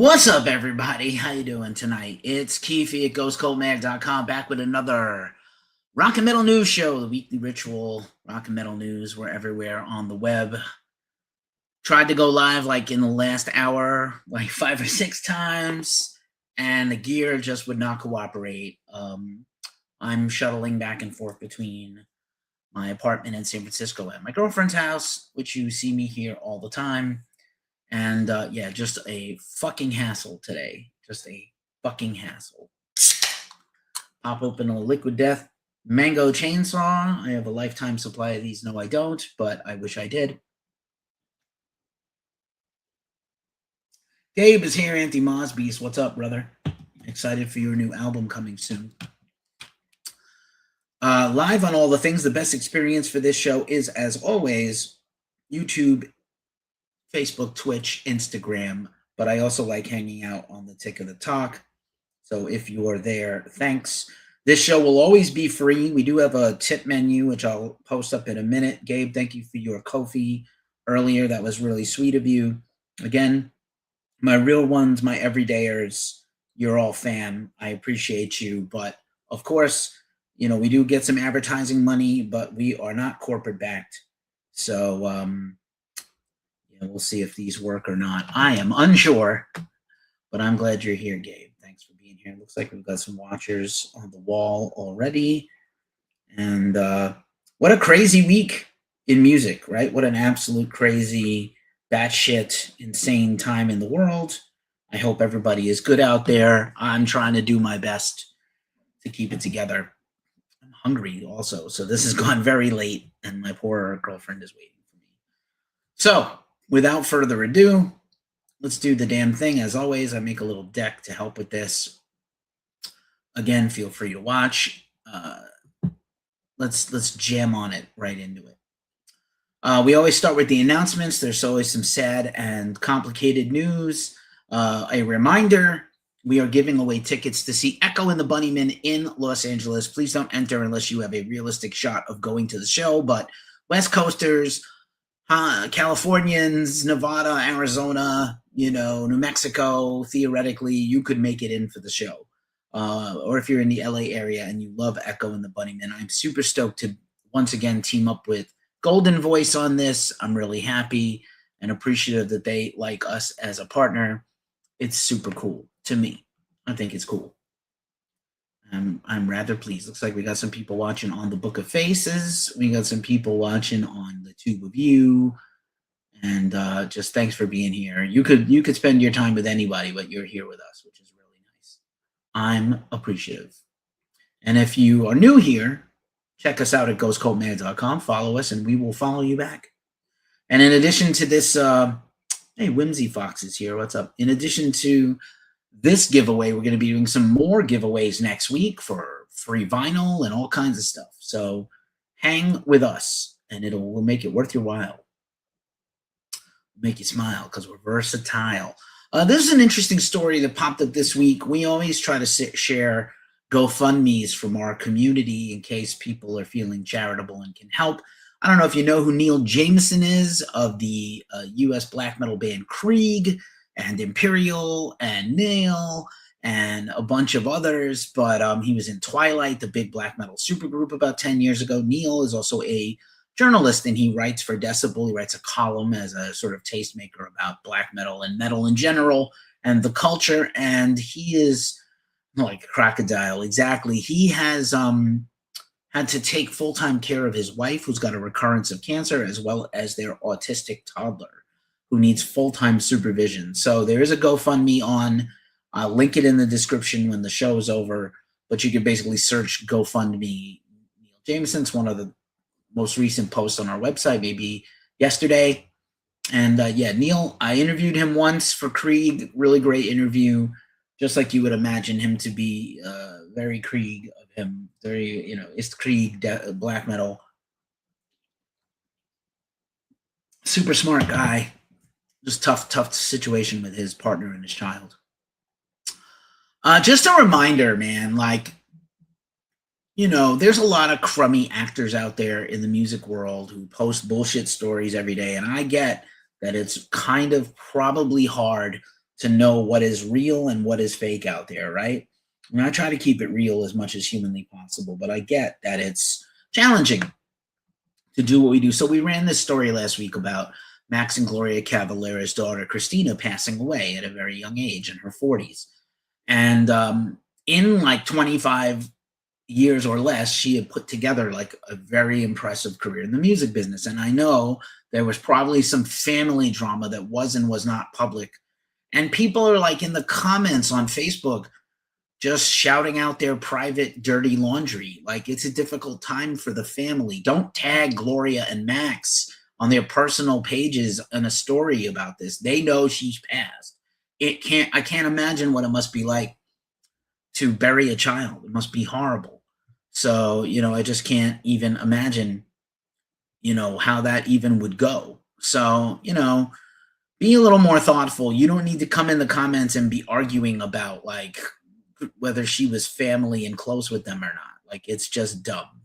What's up, everybody? How you doing tonight? It's Keefe at GhostColdMag.com, back with another rock and metal news show, the weekly ritual. Rock and metal news, we're everywhere on the web. Tried to go live like in the last hour, like 5 or 6 times, and the gear just would not cooperate. I'm shuttling back and forth between my apartment in San Francisco and my girlfriend's house, which you see me here all the time. And yeah, just a fucking hassle today. Just a fucking hassle. Pop open a Liquid Death mango chainsaw. I have a lifetime supply of these. No, I don't, but I wish I did. Gabe is here, Anthony Mosbeast. What's up, brother? Excited for your new album coming soon. Live on all the things. The best experience for this show is, as always, YouTube, Facebook, Twitch, Instagram, but I also like hanging out on the Tick of the Talk. So if you are there, thanks. This show will always be free. We do have a tip menu, which I'll post up in a minute. Gabe, thank you for your Ko-fi earlier. That was really sweet of you. Again, my real ones, my everydayers, you're all fam. I appreciate you. But of course, you know, we do get some advertising money, but we are not corporate backed. So, we'll see if these work or not. I am unsure, but I'm glad you're here, Gabe. Thanks for being here. Looks like we've got some watchers on the wall already. And what a crazy week in music, right? What an absolute crazy, batshit, insane time in the world. I hope everybody is good out there. I'm trying to do my best to keep it together. I'm hungry also, so this has gone very late, and my poor girlfriend is waiting for me. So, without further ado, let's do the damn thing. As always, I make a little deck to help with this. Again, feel free to watch. Let's jam on it right into it. We always start with the announcements. There's always some sad and complicated news. A reminder, we are giving away tickets to see Echo and the Bunnymen in Los Angeles. Please don't enter unless you have a realistic shot of going to the show, but West Coasters, Californians, Nevada, Arizona, New Mexico, theoretically, you could make it in for the show. Or if you're in the LA area and you love Echo and the Bunnymen, I'm super stoked to once again team up with Golden Voice on this. I'm really happy and appreciative that they like us as a partner. It's super cool to me. I think it's cool. I'm rather pleased. Looks like we got some people watching on the Book of Faces. We got some people watching on the Tube of You. And just thanks for being here. You could spend your time with anybody, but you're here with us, which is really nice. I'm appreciative. And if you are new here, check us out at ghostcoldmag.com. Follow us, and we will follow you back. And in addition to this, hey, Whimsy Fox is here. What's up? In addition to this giveaway, we're going to be doing some more giveaways next week for free vinyl and all kinds of stuff. So hang with us, and we'll make it worth your while. Make you smile because we're versatile. This is an interesting story that popped up this week. We always try to share GoFundMes from our community in case people are feeling charitable and can help. I don't know if you know who Neill Jameson is of the U.S. black metal band Krieg and Imperial and Neill and a bunch of others, but he was in Twilight, the big black metal supergroup, about 10 years ago. Neill is also a journalist, and he writes for Decibel. He writes a column as a sort of tastemaker about black metal and metal in general and the culture, and he is like a crocodile. Exactly. He has had to take full-time care of his wife, who's got a recurrence of cancer, as well as their autistic toddler, who needs full-time supervision. So there is a GoFundMe on. I'll link it in the description when the show is over, but you can basically search GoFundMe Neill Jameson. It's one of the most recent posts on our website, maybe yesterday. And yeah, Neill, I interviewed him once for Krieg. Really great interview, just like you would imagine him to be. Very Krieg of him. Very, it's Krieg, black metal. Super smart guy. Just tough situation with his partner and his child. Just a reminder, man, there's a lot of crummy actors out there in the music world who post bullshit stories every day. And I get that it's kind of probably hard to know what is real and what is fake out there, right? And I try to keep it real as much as humanly possible, but I get that it's challenging to do what we do. So we ran this story last week about Max and Gloria Cavalera's daughter, Christina, passing away at a very young age in her 40s. And in like 25 years or less, she had put together like a very impressive career in the music business. And I know there was probably some family drama that was and was not public. And people are like in the comments on Facebook just shouting out their private dirty laundry. Like, it's a difficult time for the family. Don't tag Gloria and Max on their personal pages in a story about this. They know she's passed. I can't imagine what it must be like to bury a child. It must be horrible. So, I just can't even imagine, how that even would go. So, be a little more thoughtful. You don't need to come in the comments and be arguing about like whether she was family and close with them or not. Like, it's just dumb.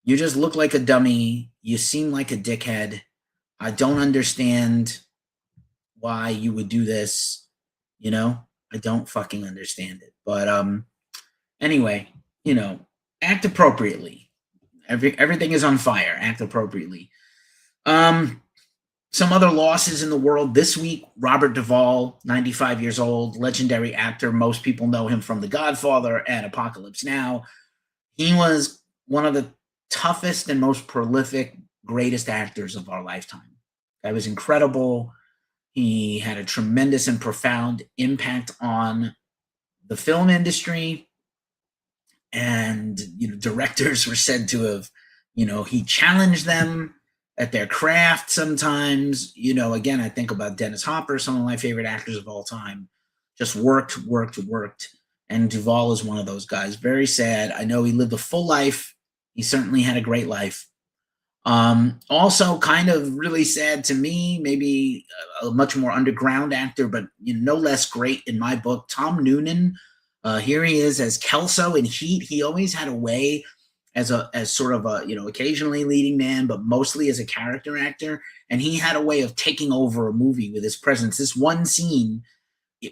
You just look like a dummy. You seem like a dickhead. I don't understand why you would do this. I don't fucking understand it. But anyway, act appropriately. Everything is on fire. Act appropriately. Some other losses in the world this week. Robert Duvall, 95 years old, legendary actor. Most people know him from The Godfather and Apocalypse Now. He was one of the toughest and most prolific, greatest actors of our lifetime. Guy was incredible. He had a tremendous and profound impact on the film industry. And, directors were said to have, he challenged them at their craft sometimes. Again, I think about Dennis Hopper, some of my favorite actors of all time, just worked. And Duvall is one of those guys. Very sad. I know he lived a full life. He certainly had a great life. Also kind of really sad to me, maybe a much more underground actor, but no less great in my book, Tom Noonan. Here he is as Kelso in Heat. He always had a way as sort of a, occasionally leading man, but mostly as a character actor. And he had a way of taking over a movie with his presence. This one scene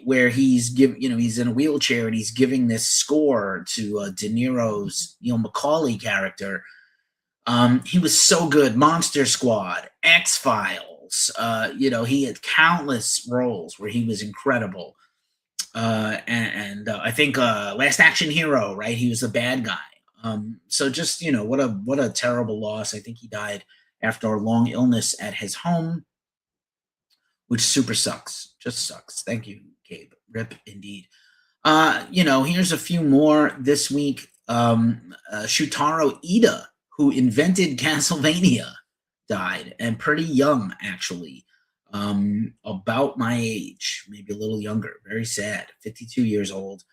where he's he's in a wheelchair and he's giving this score to De Niro's, Macaulay character. He was so good. Monster Squad, X-Files, he had countless roles where he was incredible. And I think Last Action Hero, right? He was a bad guy. So just, what a terrible loss. I think he died after a long illness at his home, which super sucks. Just sucks. Thank you, Gabe. Rip indeed. Here's a few more this week. Shutaro Ida, who invented Castlevania, died, and pretty young, actually. About my age, maybe a little younger. Very sad. 52 years old.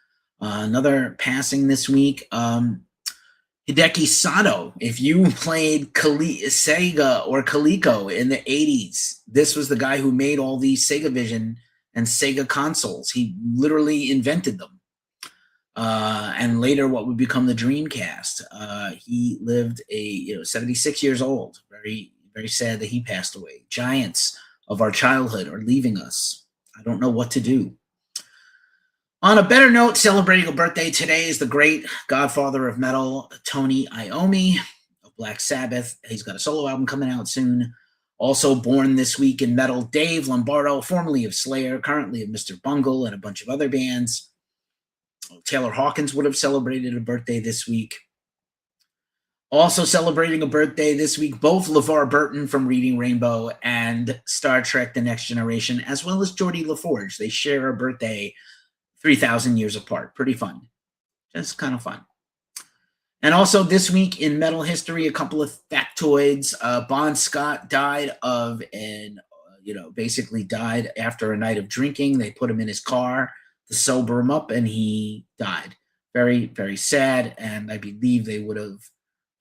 Another passing this week. Hideki Sato. If you played Sega or Coleco in the 80s, this was the guy who made all these Sega Vision and Sega consoles. He literally invented them. And later what would become the Dreamcast. He lived 76 years old. Very, very sad that he passed away. Giants of our childhood are leaving us. I don't know what to do. On a better note, celebrating a birthday today is the great godfather of metal, Tony Iommi of Black Sabbath. He's got a solo album coming out soon. Also born this week in metal, Dave Lombardo, formerly of Slayer, currently of Mr. Bungle and a bunch of other bands. Taylor Hawkins would have celebrated a birthday this week. Also celebrating a birthday this week, both LeVar Burton from Reading Rainbow and Star Trek The Next Generation, as well as Geordie LaForge. They share a birthday 3,000 years apart. Pretty fun. Just kind of fun. And also this week in metal history, a couple of factoids. Bon Scott died of basically died after a night of drinking. They put him in his car to sober him up, and he died. Very, very sad. And I believe they would have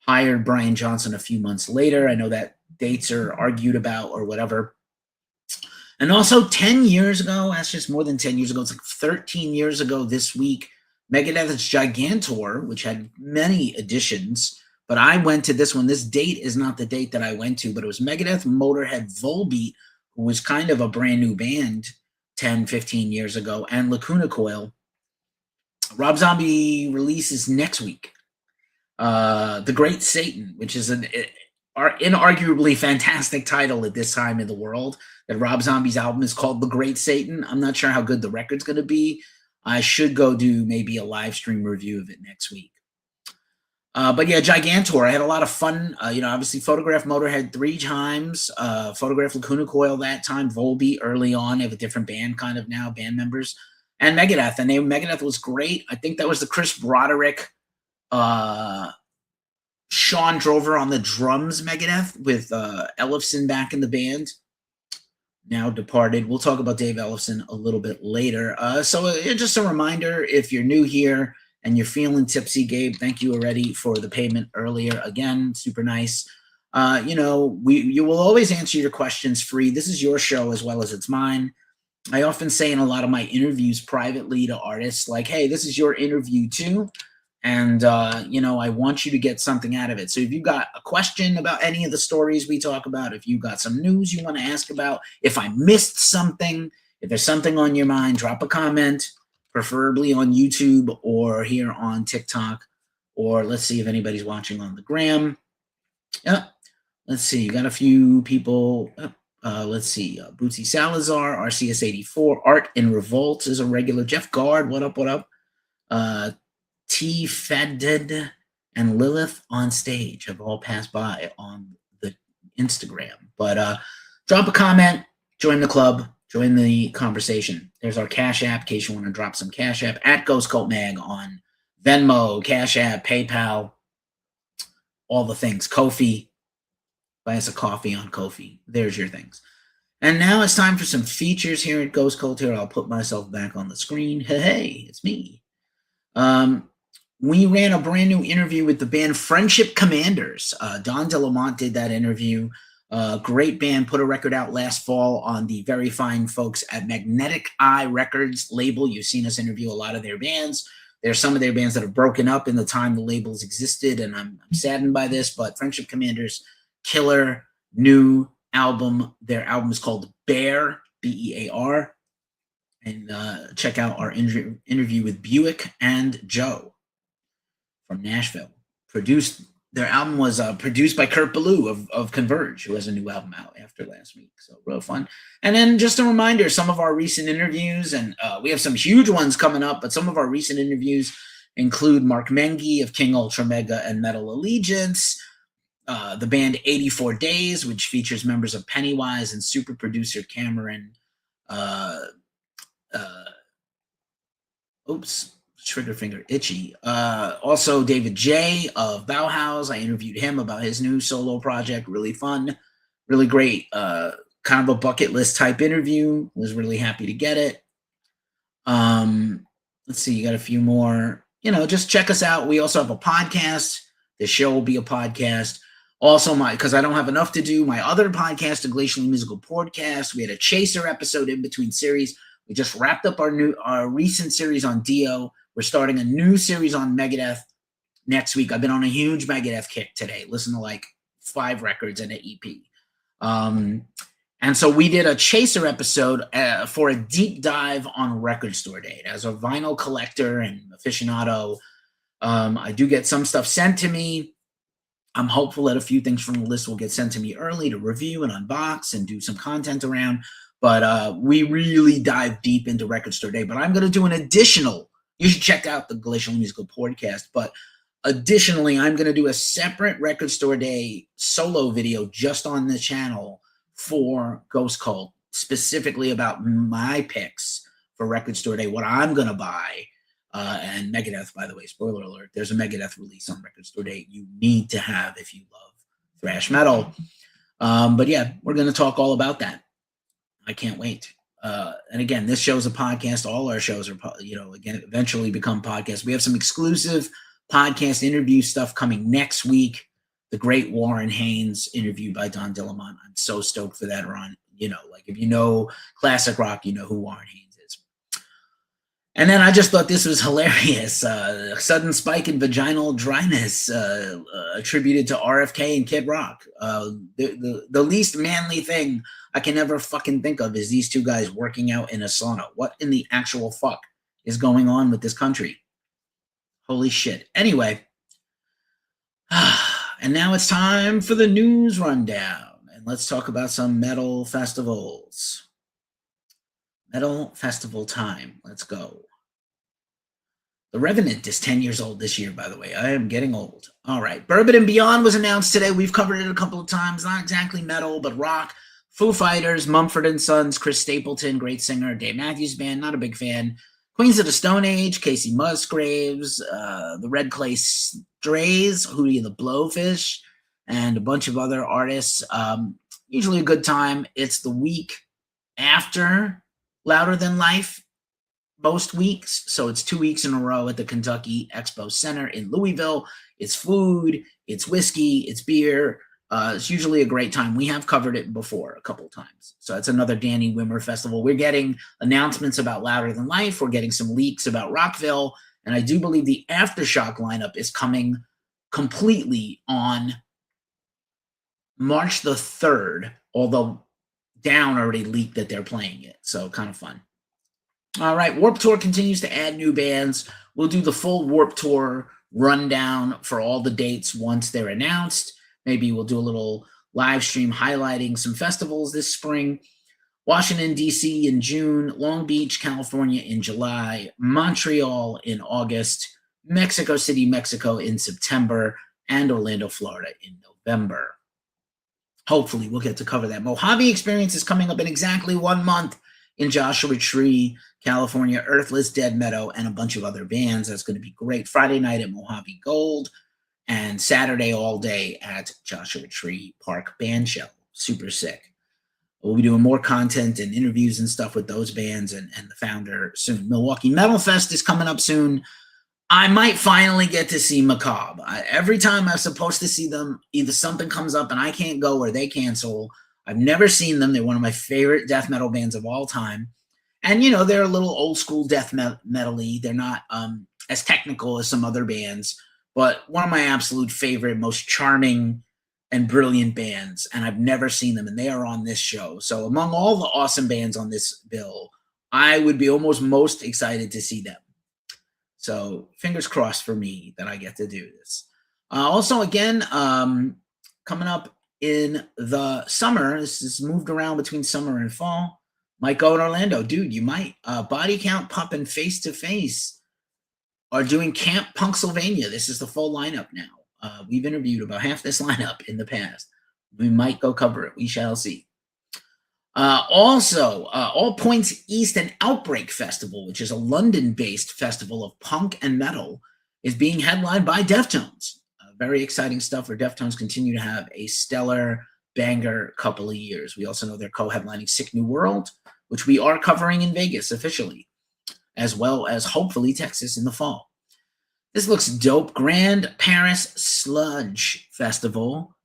hired Brian Johnson a few months later. I know that dates are argued about or whatever. And also 10 years ago, that's just more than 10 years ago, it's like 13 years ago this week, Megadeth's Gigantor, which had many editions, but I went to this one. This date is not the date that I went to, but it was Megadeth, Motorhead, Volbeat, who was kind of a brand new band 10, 15 years ago, and Lacuna Coil. Rob Zombie releases next week The Great Satan, which is an inarguably fantastic title at this time in the world. That Rob Zombie's album is called The Great Satan. I'm not sure how good the record's going to be. I should go do maybe a live stream review of it next week. But yeah, Gigantor, I had a lot of fun. Obviously photographed Motorhead 3 times, photographed Lacuna Coil that time, Volbeat early on. They have a different band kind of now, band members. And Megadeth. The name Megadeth was great. I think that was the Chris Broderick, Sean Drover on the drums Megadeth with Ellefson back in the band. Now departed. We'll talk about Dave Ellefson a little bit later. So just a reminder, if you're new here and you're feeling tipsy, Gabe, thank you already for the payment earlier. Again, super nice. You will always answer your questions free. This is your show as well as it's mine. I often say in a lot of my interviews privately to artists, like, hey, this is your interview too. And, I want you to get something out of it. So if you got a question about any of the stories we talk about, if you got some news you want to ask about, if I missed something, if there's something on your mind, drop a comment, preferably on YouTube or here on TikTok, or let's see if anybody's watching on the gram. Let's see. You got a few people. Let's see. Bootsy Salazar, RCS84, Art in Revolt is a regular. Jeff Guard, what up, what up? T. Feded and Lilith on Stage have all passed by on the Instagram. But drop a comment, join the club, join the conversation. There's our Cash App in case you want to drop some Cash App at Ghost Cult Mag on Venmo, Cash App, PayPal, all the things. Ko-fi. Buy us a coffee on Ko-fi. There's your things. And now it's time for some features here at Ghost Cult. Here, I'll put myself back on the screen. Hey, it's me. We ran a brand new interview with the band Friendship Commanders. Don DeLamont did that interview. Great band, put a record out last fall on the very fine folks at Magnetic Eye Records label. You've seen us interview a lot of their bands. There's some of their bands that have broken up in the time the labels existed, and I'm saddened by this, but Friendship Commanders, killer new album. Their album is called Bear, B-E-A-R. And check out our interview with Buick and Joe from Nashville. Their album was produced by Kurt Ballou of Converge, who has a new album out after last week. So real fun. And then just a reminder, some of our recent interviews, and we have some huge ones coming up, but some of our recent interviews include Mark Mengi of King Ultra Mega and Metal Allegiance, the band 84 Days, which features members of Pennywise and super producer Cameron. Trigger finger itchy. Also David J of Bauhaus. I interviewed him about his new solo project. Really fun, really great. Kind of a bucket list type interview. Was really happy to get it. Let's see. You got a few more. Just check us out. We also have a podcast. The show will be a podcast. Also, because I don't have enough to do, my other podcast, the Glacially Musical Podcast. We had a Chaser episode in between series. We just wrapped up our recent series on Dio. We're starting a new series on Megadeth next week. I've been on a huge Megadeth kick today. Listen to like 5 records and an EP. And so we did a Chaser episode for a deep dive on Record Store Day. As a vinyl collector and aficionado, I do get some stuff sent to me. I'm hopeful that a few things from the list will get sent to me early to review and unbox and do some content around. But we really dive deep into Record Store Day. But I'm going to do an additional, you should check out the Glacial Musical Podcast. But additionally, I'm going to do a separate Record Store Day solo video just on the channel for Ghost Cult, specifically about my picks for Record Store Day, what I'm going to buy. And Megadeth, by the way, spoiler alert, there's a Megadeth release on Record Store Day you need to have if you love thrash metal. But yeah, we're going to talk all about that. I can't wait. And again, this show's a podcast. All our shows are, again, eventually become podcasts. We have some exclusive podcast interview stuff coming next week. The great Warren Haynes interview by Don DeLamont. I'm so stoked for that, Ron. If you know classic rock, you know who Warren Haynes is. And then I just thought this was hilarious. Sudden spike in vaginal dryness attributed to RFK and Kid Rock. The least manly thing I can ever fucking think of is these two guys working out in a sauna. What in the actual fuck is going on with this country? Holy shit. Anyway, and now it's time for the news rundown. And let's talk about some metal festivals. Metal festival time. Let's go. The Revenant is 10 years old this year, by the way. I am getting old. All right. Bourbon and Beyond was announced today. We've covered it a couple of times. Not exactly metal, but rock. Foo Fighters, Mumford & Sons, Chris Stapleton, great singer. Dave Matthews Band, not a big fan. Queens of the Stone Age, Casey Musgraves, the Red Clay Strays, Hootie and the Blowfish, and a bunch of other artists. Usually a good time. It's the week after Louder Than Life, most weeks. So it's 2 weeks in a row at the Kentucky Expo Center in Louisville. It's food, it's whiskey, it's beer. It's usually a great time. We have covered it before a couple of times. So it's another Danny Wimmer festival. We're getting announcements about Louder Than Life. We're getting some leaks about Rockville. And I do believe the Aftershock lineup is coming completely on March the 3rd, although Down already leaked that they're playing it. So kind of fun. All right, Warped Tour continues to add new bands. We'll do the full Warped Tour rundown for all the dates once they're announced. Maybe we'll do a little live stream highlighting some festivals this spring. Washington, D.C. in June, Long Beach, California in July, Montreal in August, Mexico City, Mexico in September, and Orlando, Florida in November. Hopefully we'll get to cover that. Mojave Experience is coming up in exactly 1 month in Joshua Tree, California, Earthless, Dead Meadow, and a bunch of other bands. That's going to be great. Friday night at Mojave Gold and Saturday all day at Joshua Tree Park Band Shell. Super sick. We'll be doing more content and interviews and stuff with those bands and the founder soon. Milwaukee Metal Fest is coming up soon. I might finally get to see Macabre. Every time I'm supposed to see them, either something comes up and I can't go or they cancel. I've never seen them. They're one of my favorite death metal bands of all time. And, you know, they're a little old school death metal-y. They're not as technical as some other bands, but one of my absolute favorite, most charming and brilliant bands. And I've never seen them, and they are on this show. So among all the awesome bands on this bill, I would be almost most excited to see them. So fingers crossed for me that I get to do this. Also, again, coming up in the summer, this is moved around between summer and fall, might go in Orlando. Dude, you might. Body Count, Pup, and Face to Face are doing Camp Punksylvania. This is the full lineup now. We've interviewed about half this lineup in the past. We might go cover it. We shall see. Also, All Points East and Outbreak Festival, which is a London-based festival of punk and metal, is being headlined by Deftones. Very exciting stuff where Deftones continue to have a stellar banger couple of years. We also know they're co-headlining Sick New World, which we are covering in Vegas officially, as well as hopefully Texas in the fall. This looks dope. Grand Paris Sludge Festival.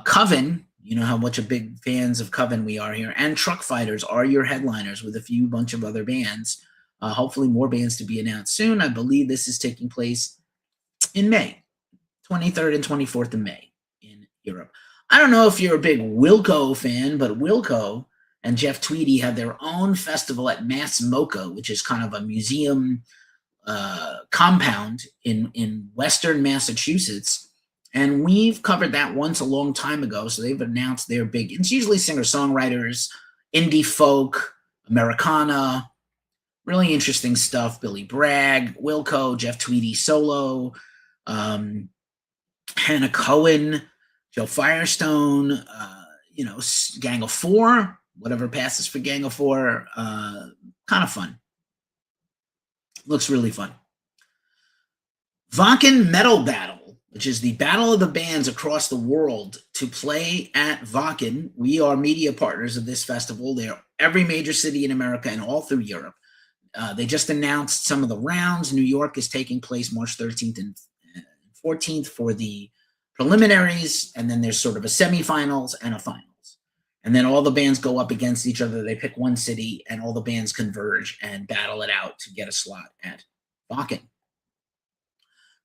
Coven, you know how much of big fans of Coven we are here, and Truck Fighters are your headliners with a bunch of other bands. Hopefully more bands to be announced soon. I believe this is taking place in May, 23rd and 24th of May in Europe. I don't know if you're a big Wilco fan, but Wilco and Jeff Tweedy have their own festival at Mass Mocha, which is kind of a museum compound in Western Massachusetts. And we've covered that once a long time ago. So they've announced their big, it's usually singer-songwriters, indie folk, Americana, really interesting stuff. Billy Bragg, Wilco, Jeff Tweedy solo, Hannah Cohen, Joe Firestone, Gang of Four, whatever passes for Gang of Four. Kind of fun. Looks really fun. Wacken Metal Battle, which is the battle of the bands across the world to play at Wacken. We are media partners of this festival. They're every major city in America and all through Europe. They just announced some of the rounds. New York is taking place March 13th and 14th for the preliminaries, and then there's sort of a semifinals and a finals. And then all the bands go up against each other. They pick one city, and all the bands converge and battle it out to get a slot at Wacken.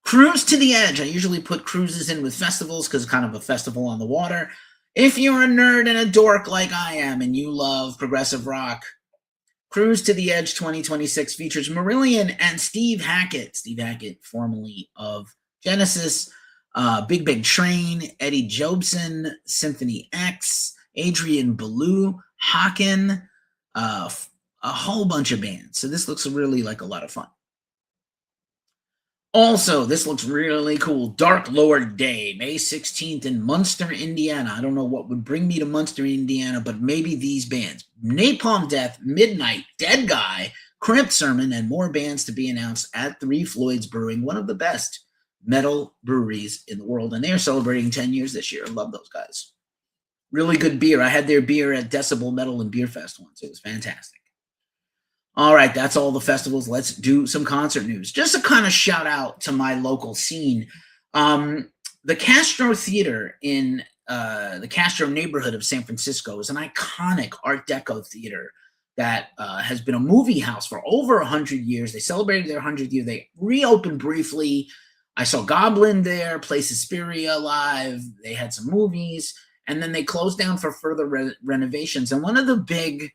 Cruise to the Edge. I usually put cruises in with festivals because it's kind of a festival on the water. If you're a nerd and a dork like I am and you love progressive rock, Cruise to the Edge 2026 features Marillion and Steve Hackett. Steve Hackett, formerly of Genesis, Big Big Train, Eddie Jobson, Symphony X, Adrian Belew, Hawken, a whole bunch of bands. So this looks really like a lot of fun. Also, this looks really cool. Dark Lord Day, May 16th in Munster, Indiana. I don't know what would bring me to Munster, Indiana, but maybe these bands. Napalm Death, Midnight, Dead Guy, Crimp Sermon, and more bands to be announced at Three Floyds Brewing, one of the best metal breweries in the world. And they're celebrating 10 years this year. I love those guys. Really good beer. I had their beer at Decibel Metal and Beer Fest once. It was fantastic. All right, that's all the festivals. Let's do some concert news. Just a kind of shout out to my local scene. The Castro Theater in the Castro neighborhood of San Francisco is an iconic Art Deco theater that has been a movie house for over 100 years. They celebrated their 100th year. They reopened briefly. I saw Goblin there, play Suspiria live. They had some movies, and then they closed down for further renovations. And one of the big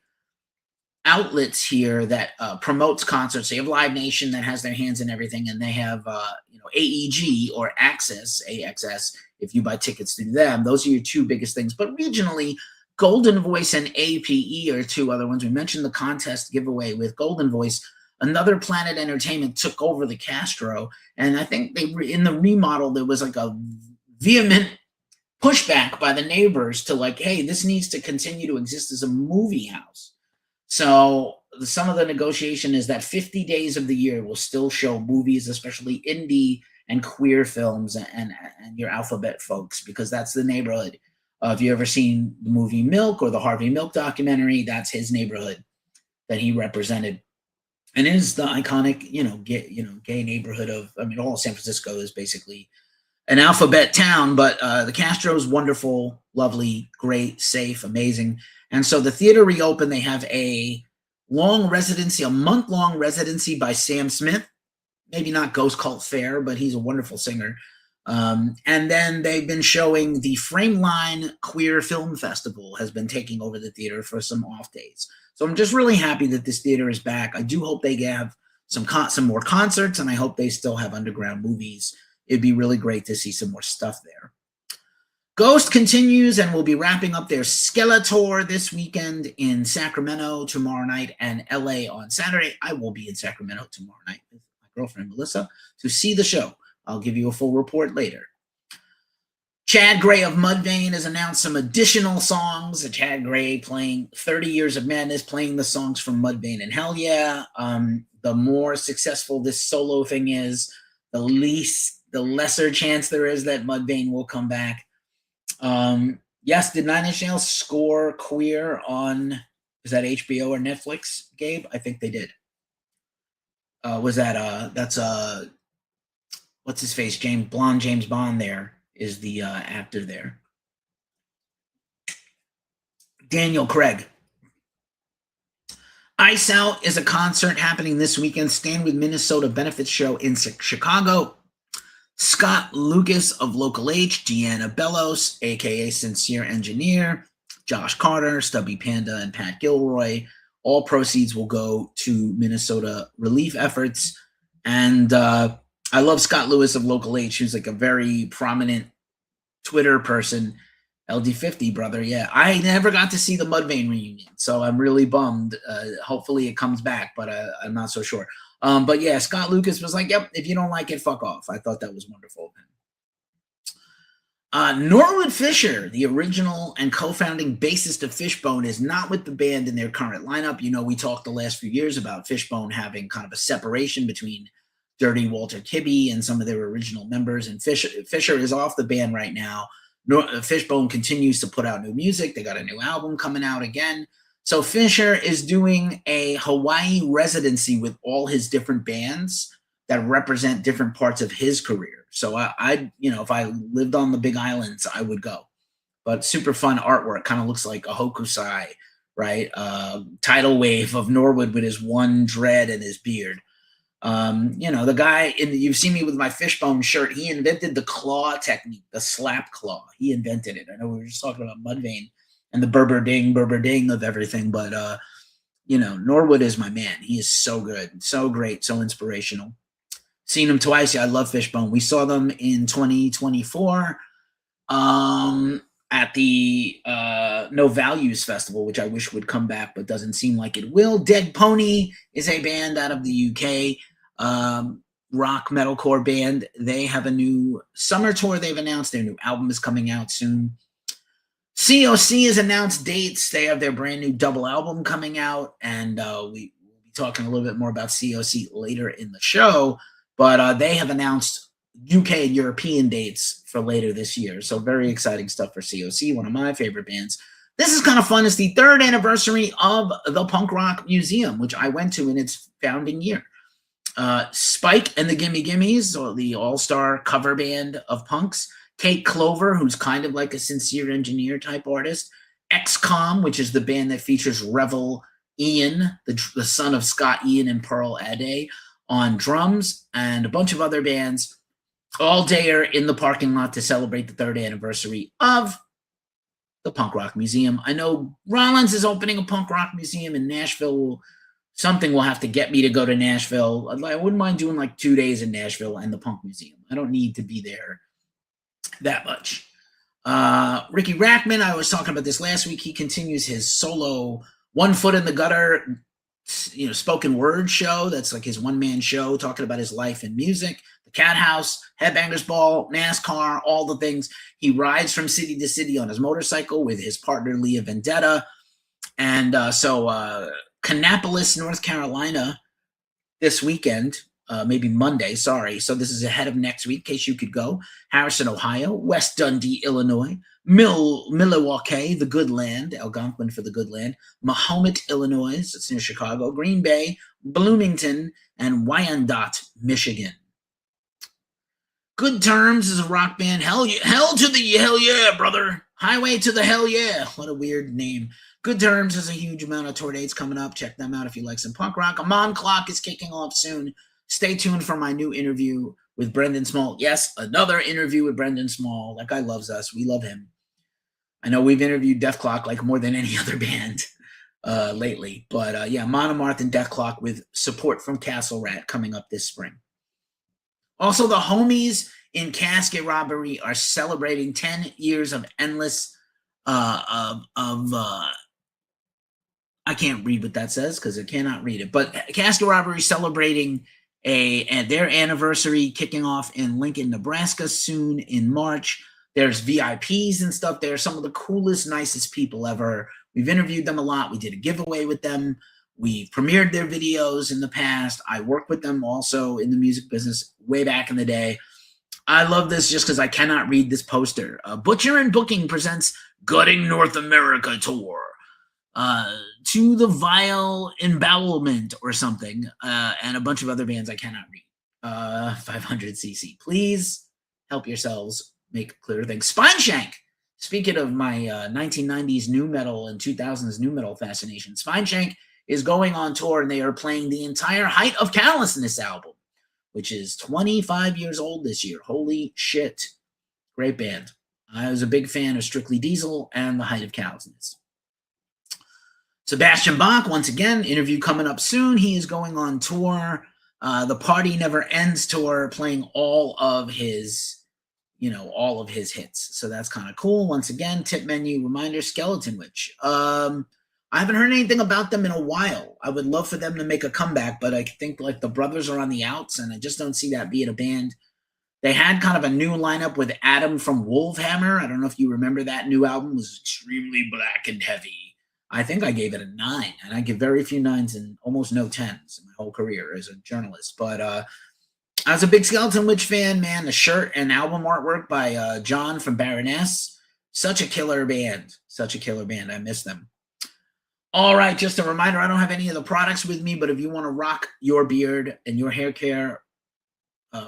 outlets here that promotes concerts. They have Live Nation that has their hands in everything, and they have AEG or Access, AXS, if you buy tickets through them. Those are your two biggest things. But regionally, Golden Voice and APE are two other ones. We mentioned the contest giveaway with Golden Voice. Another Planet Entertainment took over the Castro, and I think in the remodel there was like a vehement pushback by the neighbors to like, hey, this needs to continue to exist as a movie house. So some of the negotiation is that 50 days of the year will still show movies, especially indie and queer films and your alphabet folks, because that's the neighborhood. If you ever seen the movie Milk or the Harvey Milk documentary, that's his neighborhood that he represented. And it is the iconic, gay neighborhood of, all of San Francisco is basically an alphabet town, but the Castro is wonderful, lovely, great, safe, amazing. And so the theater reopened. They have a month-long residency by Sam Smith. Maybe not Ghost Cult Fair, but he's a wonderful singer. And then they've been showing the Frameline Queer Film Festival has been taking over the theater for some off days. So I'm just really happy that this theater is back. I do hope they have some more concerts, and I hope they still have underground movies. It'd be really great to see some more stuff there. Ghost continues and will be wrapping up their Skeletor this weekend in Sacramento tomorrow night and LA on Saturday. I will be in Sacramento tomorrow night with my girlfriend Melissa to see the show. I'll give you a full report later. Chad Gray of Mudvayne has announced some additional songs. Chad Gray playing 30 Years of Madness, playing the songs from Mudvayne, and hell yeah, the more successful this solo thing is, the lesser chance there is that Mudvayne will come back. Yes, did Nine Inch Nails score Queer on, is that HBO or Netflix, Gabe? I think they did. What's his face? James Bond there is the actor there. Daniel Craig. Ice Out is a concert happening this weekend. Stand with Minnesota benefits show in Chicago. Scott Lucas of Local H, Deanna Bellos, a.k.a. Sincere Engineer, Josh Carter, Stubby Panda, and Pat Gilroy. All proceeds will go to Minnesota relief efforts. And I love Scott Lewis of Local H, who's like a very prominent Twitter person. LD50, brother, yeah. I never got to see the Mudvayne reunion, so I'm really bummed. Hopefully it comes back, but I'm not so sure. But yeah, Scott Lucas was like, yep, if you don't like it, fuck off. I thought that was wonderful. Norwood Fisher, the original and co-founding bassist of Fishbone, is not with the band in their current lineup. We talked the last few years about Fishbone having kind of a separation between Dirty Walter Kibbe and some of their original members, and Fisher is off the band right now. Fishbone continues to put out new music. They got a new album coming out again. So Fisher is doing a Hawaii residency with all his different bands that represent different parts of his career. So I if I lived on the Big Islands, I would go. but super fun artwork. Kind of looks like a Hokusai, right? Tidal wave of Norwood with his one dread and his beard. You know, the guy you've seen me with my fishbone shirt. He invented the claw technique, the slap claw. He invented it. I know we were just talking about Mudvayne and the Berber ding of everything, but you know, Norwood is my man. He is so good, so great, so inspirational. Seen him twice. Yeah, I love Fishbone. We saw them in 2024 at the No Values Festival, which I wish would come back, but doesn't seem like it will. Dead Pony is a band out of the UK, rock metalcore band. They have a new summer tour they've announced. Their new album is coming out soon. COC has announced dates. They have their brand new double album coming out, and we'll be talking a little bit more about COC later in the show, but they have announced UK and European dates for later this year, so very exciting stuff for COC, one of my favorite bands. This is kind of fun. It's the 3rd anniversary of the Punk Rock Museum, which I went to in its founding year. Spike and the Gimme Gimmes, or the all-star cover band of punks. Kate Clover, who's kind of like a Sincere Engineer type artist. XCOM, which is the band that features Revel Ian, the son of Scott Ian and Pearl Ade, on drums, and a bunch of other bands, all there in the parking lot to celebrate the 3rd anniversary of the Punk Rock Museum. I know Rollins is opening a punk rock museum in Nashville. Something will have to get me to go to Nashville. I wouldn't mind doing like 2 days in Nashville and the Punk Museum. I don't need to be there that much. Ricky Rackman, I was talking about this last week. He continues his solo One Foot in the Gutter, you know, spoken word show. That's like his one-man show talking about his life and music. The Cat House, Headbangers Ball, NASCAR, all the things. He rides from city to city on his motorcycle with his partner Leah Vendetta. And so Kannapolis, North Carolina this weekend, maybe Monday, sorry. So this is ahead of next week, in case you could go. Harrison, Ohio, West Dundee, Illinois, Milwaukee, the Good Land, Algonquin for the Good Land, Mahomet, Illinois, it's near Chicago, Green Bay, Bloomington, and Wyandotte, Michigan. Good Terms is a rock band. Hell yeah, brother. Highway to the hell yeah. What a weird name. Good Terms has a huge amount of tour dates coming up. Check them out if you like some punk rock. Amon Clock is kicking off soon. Stay tuned for my new interview with Brendan Small. Yes, another interview with Brendan Small. That guy loves us. We love him. I know we've interviewed Death Clock like more than any other band lately. But yeah, Monomarth and Death Clock with support from Castle Rat coming up this spring. Also, the homies in Casket Robbery are celebrating 10 years of endless I can't read what that says because I cannot read it. But Casket Robbery celebrating their anniversary, kicking off in Lincoln, Nebraska soon in March. There's VIPs and stuff there. Some of the coolest, nicest people ever. We've interviewed them a lot. We did a giveaway with them. We premiered their videos in the past. I worked with them also in the music business way back in the day. I love this just because I cannot read this poster. Butcher and Booking presents Gutting North America Tour. To the Vile Embowelment or something, and a bunch of other bands I cannot read. 500cc. Please help yourselves make clear things. Spineshank. Speaking of my 1990s new metal and 2000s new metal fascination, Spineshank is going on tour, and they are playing the entire Height of Callousness album, which is 25 years old this year. Holy shit. Great band. I was a big fan of Strictly Diesel and the Height of Callousness. Sebastian Bach, once again, interview coming up soon. He is going on tour, the Party Never Ends tour, playing all of his hits. So that's kind of cool. Once again, tip menu reminder, Skeleton Witch. I haven't heard anything about them in a while. I would love for them to make a comeback, but I think like the brothers are on the outs, and I just don't see that being a band. They had kind of a new lineup with Adam from Wolfhammer. I don't know if you remember that new album. It was extremely black and heavy. I think I gave it a 9, and I give very few 9s and almost no 10s in my whole career as a journalist. But I was a big Skeleton Witch fan, man. The shirt and album artwork by John from Baroness. Such a killer band. Such a killer band. I miss them. All right, just a reminder, I don't have any of the products with me, but if you want to rock your beard and your hair care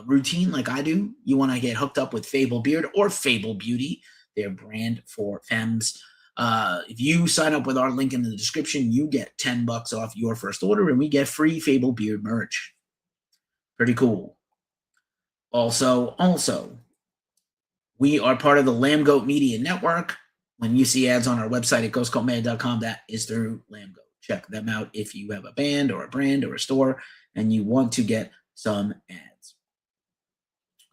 routine like I do, you want to get hooked up with Fable Beard or Fable Beauty. their brand for femmes. If you sign up with our link in the description, you get $10 off your first order, and we get free Fable Beard merch. Pretty cool. Also, we are part of the Lamb Goat Media Network. When you see ads on our website at ghostcoatman.com, that is through Lamb Goat. Check them out if you have a band or a brand or a store and you want to get some ads.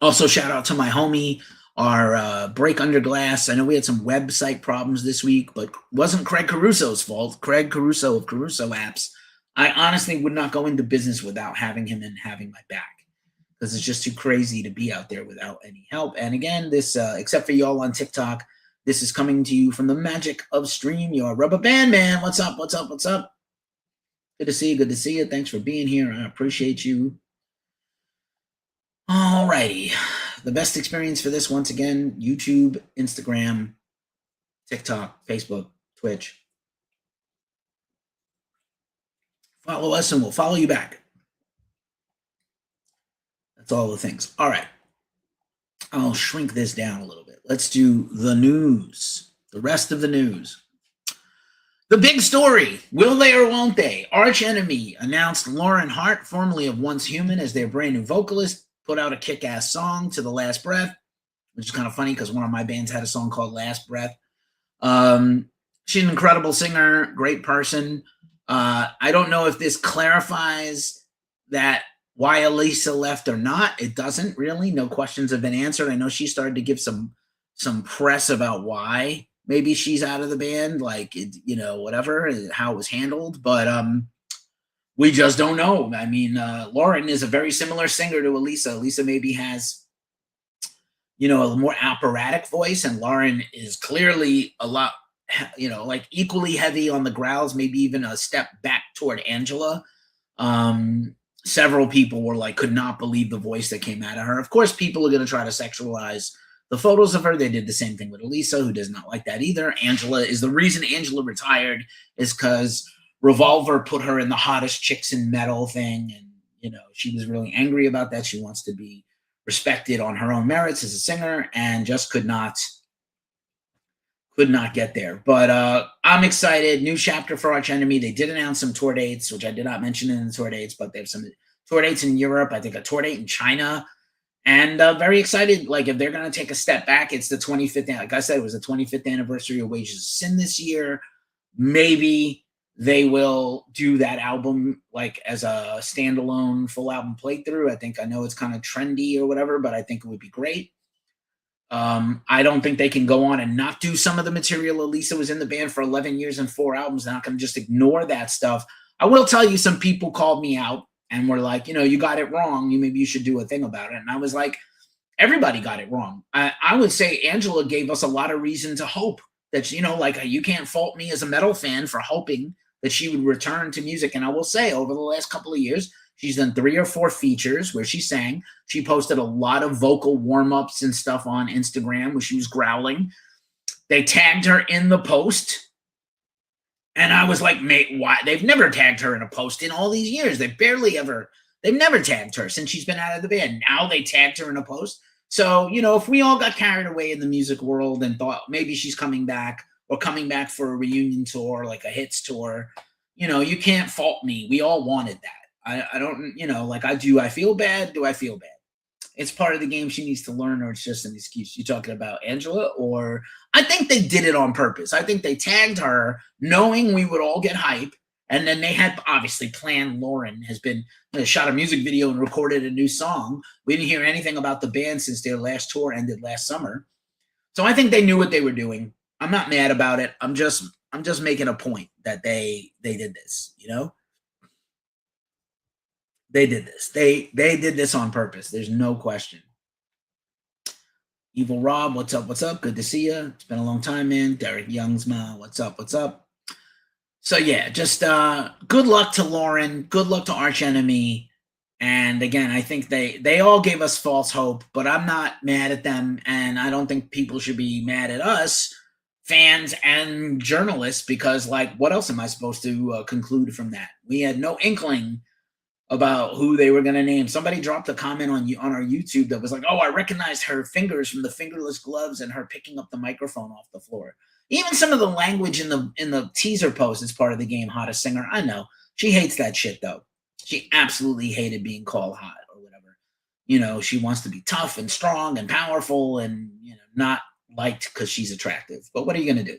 Also, shout out to my homie, our Break Under Glass. I know we had some website problems this week, but it wasn't Craig Caruso's fault. Craig Caruso of Caruso Apps. I honestly would not go into business without having him and having my back, because it's just too crazy to be out there without any help. And again, this, except for y'all on TikTok, this is coming to you from the magic of StreamYard. Rubber Band Man, what's up? Good to see you. Good to see you. Thanks for being here. I appreciate you. All righty. The best experience for this, once again, YouTube, Instagram, TikTok, Facebook, Twitch. Follow us and we'll follow you back. That's all the things. All right. I'll shrink this down a little bit. Let's do the news. The rest of the news. The big story. Will they or won't they? Arch Enemy announced Lauren Hart, formerly of Once Human, as their brand new vocalist, put out a kick-ass song, To the Last Breath, which is kind of funny because one of my bands had a song called Last Breath. She's an incredible singer, great person. I don't know if this clarifies that why Elisa left or not. It doesn't really. No questions have been answered. I know she started to give some press about why maybe she's out of the band, like, you know, whatever, how it was handled. But we just don't know. I mean, Lauren is a very similar singer to Elisa. Elisa maybe has, you know, a more operatic voice, and Lauren is clearly a lot, you know, like equally heavy on the growls, maybe even a step back toward Angela. Several people were like, could not believe the voice that came out of her. Of course, people are going to try to sexualize the photos of her. They did the same thing with Elisa, who does not like that either. Angela is the reason Angela retired is because Revolver put her in the hottest chicks in metal thing. And, you know, she was really angry about that. She wants to be respected on her own merits as a singer and just could not get there. But I'm excited. New chapter for Arch Enemy. They did announce some tour dates, which I did not mention in the tour dates, but they have some tour dates in Europe. I think a tour date in China. And very excited. Like, if they're going to take a step back, it's the 25th. Like I said, it was the 25th anniversary of Wages of Sin this year. Maybe they will do that album like as a standalone full album playthrough. I know it's kind of trendy or whatever, but I think it would be great. I don't think they can go on and not do some of the material. Elisa was in the band for 11 years and 4 albums. They're not going to just ignore that stuff. I will tell you, some people called me out and were like, you know, you got it wrong. Maybe you should do a thing about it. And I was like, everybody got it wrong. I would say Angela gave us a lot of reason to hope that, you know, like, you can't fault me as a metal fan for hoping that she would return to music. And I will say, over the last couple of years, she's done 3 or 4 features where she sang. She posted a lot of vocal warm-ups and stuff on Instagram where she was growling. They tagged her in the post. And I was like, mate, why? They've never tagged her in a post in all these years. They've never tagged her since she's been out of the band. Now they tagged her in a post. So, you know, if we all got carried away in the music world and thought maybe she's coming back or coming back for a reunion tour, like a hits tour, you know, you can't fault me. We all wanted that. I don't, you know, like I do. I feel bad. Do I feel bad? It's part of the game she needs to learn, or it's just an excuse. You talking about Angela? Or I think they did it on purpose. I think they tagged her knowing we would all get hype. And then they had obviously planned. Lauren has been shot a music video and recorded a new song. We didn't hear anything about the band since their last tour ended last summer. So I think they knew what they were doing. I'm not mad about it. I'm just making a point that they did this, you know? They did this. They did this on purpose. There's no question. Evil Rob, what's up? What's up? Good to see you. It's been a long time, man. Derek Youngsma, what's up? What's up? So yeah, just good luck to Lauren. Good luck to Arch Enemy. And again, I think they all gave us false hope, but I'm not mad at them, and I don't think people should be mad at us, fans and journalists, because, like, what else am I supposed to conclude from that? We had no inkling about who they were going to name. Somebody dropped a comment on our YouTube that was like, "Oh, I recognized her fingers from the fingerless gloves and her picking up the microphone off the floor." Even some of the language in the teaser post is part of the game Hottest Singer. I know she hates that shit though. She absolutely hated being called hot or whatever. You know, she wants to be tough and strong and powerful and, you know, not liked because she's attractive. But what are you going to do?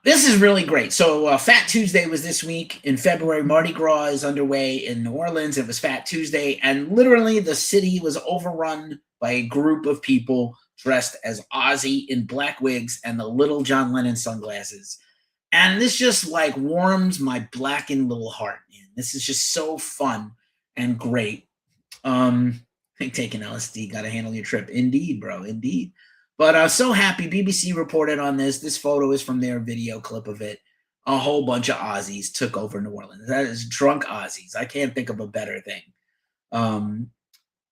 This is really great. So Fat Tuesday was this week in February. Mardi Gras is underway in New Orleans. It was Fat Tuesday, and literally the city was overrun by a group of people dressed as Ozzy in black wigs and the little John Lennon sunglasses. And this just like warms my blackened little heart, man. This is just so fun and great. I think taking LSD, got to handle your trip. Indeed, bro. Indeed. But I was so happy. BBC reported on this. This photo is from their video clip of it. A whole bunch of Aussies took over New Orleans. That is drunk Aussies. I can't think of a better thing.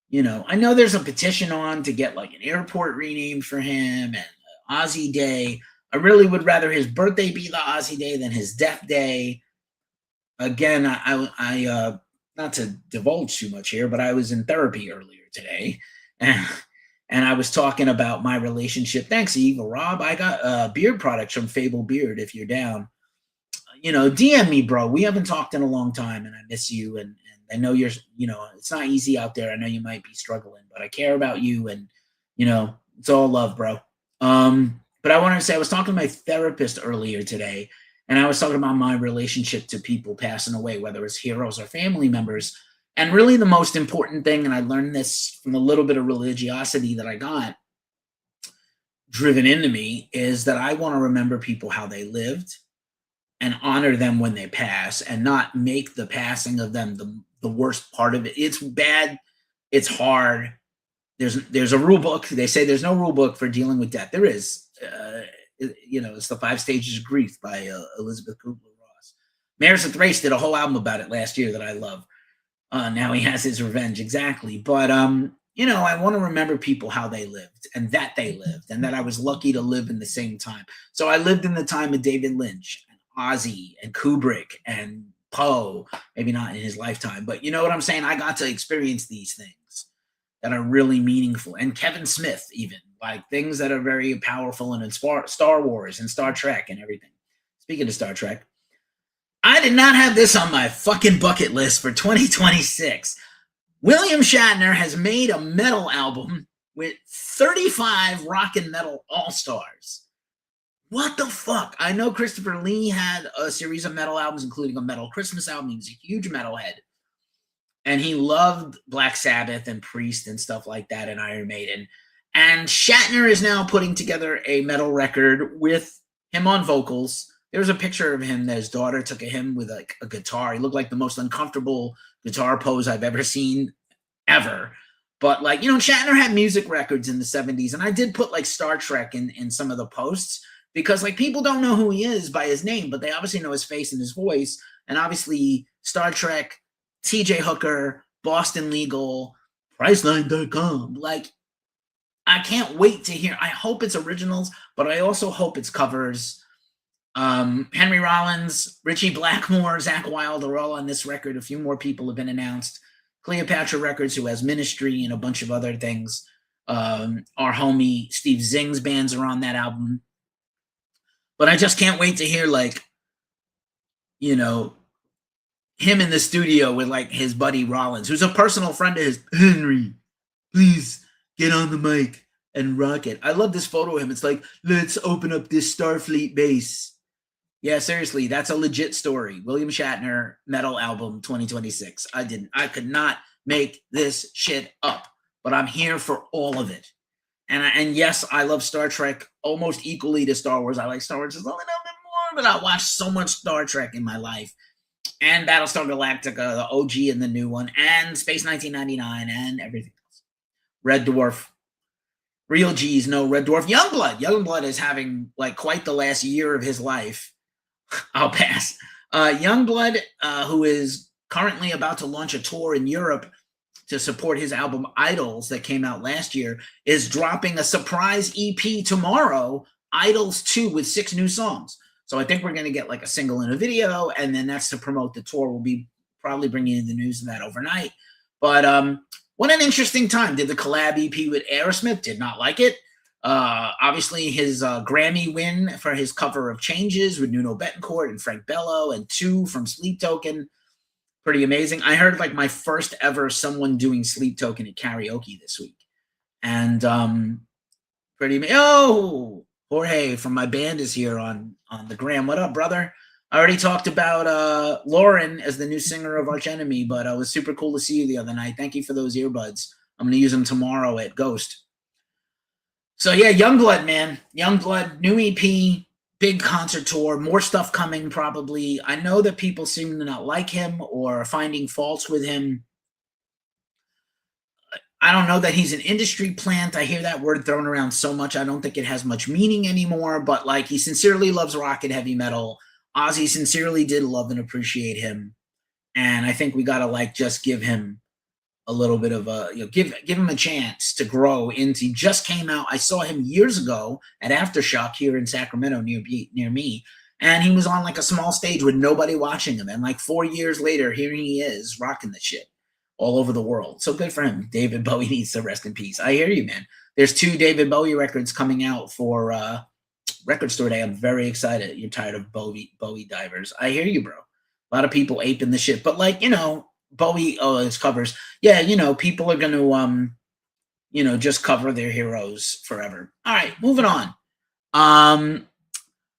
You know, I know there's a petition on to get like an airport renamed for him and Aussie Day. I really would rather his birthday be the Aussie Day than his death day. Again, I not to divulge too much here, but I was in therapy earlier today. And I was talking about my relationship. Thanks, Eva Rob. I got beard products from Fable Beard. If you're down, you know, DM me, bro. We haven't talked in a long time, and I miss you. And I know you're, you know, it's not easy out there. I know you might be struggling, but I care about you, and you know, it's all love, bro. But I wanted to say I was talking to my therapist earlier today, and I was talking about my relationship to people passing away, whether it's heroes or family members. And really the most important thing, and I learned this from a little bit of religiosity that I got driven into me, is that I want to remember people how they lived and honor them when they pass and not make the passing of them the worst part of it. It's bad. It's hard. There's a rule book. They say there's no rule book for dealing with death. There is. You know, it's the 5 Stages of Grief by Elizabeth Kubler-Ross. Maris of Thrace did a whole album about it last year that I love. Now he has his revenge, exactly. But, you know, I want to remember people how they lived and that they lived and that I was lucky to live in the same time. So I lived in the time of David Lynch and Ozzy and Kubrick and Poe, maybe not in his lifetime, but you know what I'm saying? I got to experience these things that are really meaningful. And Kevin Smith, even, like things that are very powerful and in Star Wars and Star Trek and everything. Speaking of Star Trek, I did not have this on my fucking bucket list for 2026. William Shatner has made a metal album with 35 rock and metal all-stars. What the fuck? I know Christopher Lee had a series of metal albums, including a metal Christmas album. He was a huge metalhead. And he loved Black Sabbath and Priest and stuff like that and Iron Maiden. And Shatner is now putting together a metal record with him on vocals. There's a picture of him that his daughter took of him with like a guitar. He looked like the most uncomfortable guitar pose I've ever seen, ever. But like, you know, Shatner had music records in the 70s. And I did put like Star Trek in some of the posts because like people don't know who he is by his name, but they obviously know his face and his voice. And obviously Star Trek, TJ Hooker, Boston Legal, Priceline.com. Like, I can't wait to hear. I hope it's originals, but I also hope it's covers. Henry Rollins, Richie Blackmore, Zakk Wylde are all on this record. A few more people have been announced. Cleopatra Records, who has Ministry and a bunch of other things. Our homie Steve Zing's bands are on that album. But I just can't wait to hear, like, you know, him in the studio with like his buddy Rollins, who's a personal friend of his. Henry, please get on the mic and rock it. I love this photo of him. It's like, let's open up this Starfleet base. Yeah, seriously, that's a legit story. William Shatner metal album 2026. I could not make this shit up, but I'm here for all of it. And yes, I love Star Trek almost equally to Star Wars. I like Star Wars just a little bit more, but I watched so much Star Trek in my life. And Battlestar Galactica, the OG and the new one, and Space 1999, and everything else. Red Dwarf. Real G's, no Red Dwarf. Youngblood. Youngblood is having like quite the last year of his life. I'll pass. Youngblood, who is currently about to launch a tour in Europe to support his album Idols that came out last year, is dropping a surprise EP tomorrow, Idols 2, with 6 new songs. So I think we're going to get like a single and a video, and then that's to promote the tour. We'll be probably bring you the news of that overnight. But what an interesting time. Did the collab EP with Aerosmith, did not like it. Obviously, his Grammy win for his cover of Changes with Nuno Betancourt and Frank Bello, and 2 from Sleep Token. Pretty amazing. I heard like my first ever someone doing Sleep Token at karaoke this week. And pretty amazing. Oh, Jorge from my band is here on the gram. What up, brother? I already talked about Lauren as the new singer of Arch Enemy, but it was super cool to see you the other night. Thank you for those earbuds. I'm going to use them tomorrow at Ghost. So yeah, Youngblood, man. Youngblood, new EP, big concert tour, more stuff coming probably. I know that people seem to not like him or are finding faults with him. I don't know that he's an industry plant. I hear that word thrown around so much. I don't think it has much meaning anymore, but like he sincerely loves rock and heavy metal. Ozzy sincerely did love and appreciate him. And I think we got to like just give him a little bit of a, give him a chance to grow into. He just came out. I saw him years ago at Aftershock here in Sacramento near me. And he was on like a small stage with nobody watching him. And like 4 years later, here he is rocking the shit all over the world. So good for him. David Bowie needs to rest in peace. I hear you, man. There's 2 David Bowie records coming out for Record Store Day. I'm very excited. You're tired of Bowie divers. I hear you, bro. A lot of people aping the shit. But like, Bowie, his covers. Yeah, people are going to, just cover their heroes forever. All right, moving on.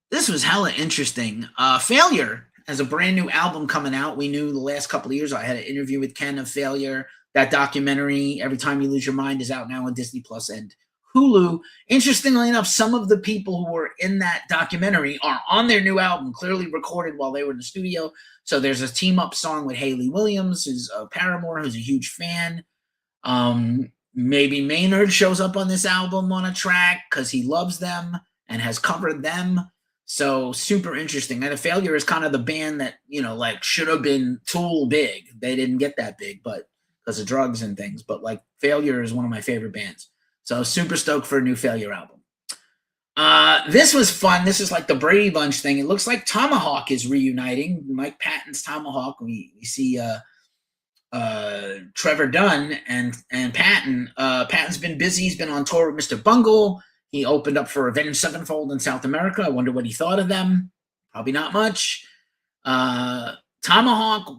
This was hella interesting. Failure has a brand new album coming out. We knew the last couple of years. I had an interview with Ken of Failure. That documentary, Every Time You Lose Your Mind, is out now on Disney Plus and Hulu. Interestingly enough, some of the people who were in that documentary are on their new album, clearly recorded while they were in the studio. So there's a team-up song with Hayley Williams, who's a Paramore, who's a huge fan. Maybe Maynard shows up on this album on a track because he loves them and has covered them. So super interesting. And The Failure is kind of the band that, like should have been Tool big. They didn't get that big, but because of drugs and things. But like Failure is one of my favorite bands. So super stoked for a new Failure album. This was fun. This is like the Brady Bunch thing. It looks like Tomahawk is reuniting. Mike Patton's Tomahawk. We see Trevor Dunn and Patton. Patton's been busy. He's been on tour with Mr. Bungle. He opened up for Avenged Sevenfold in South America. I wonder what he thought of them. Probably not much. Tomahawk,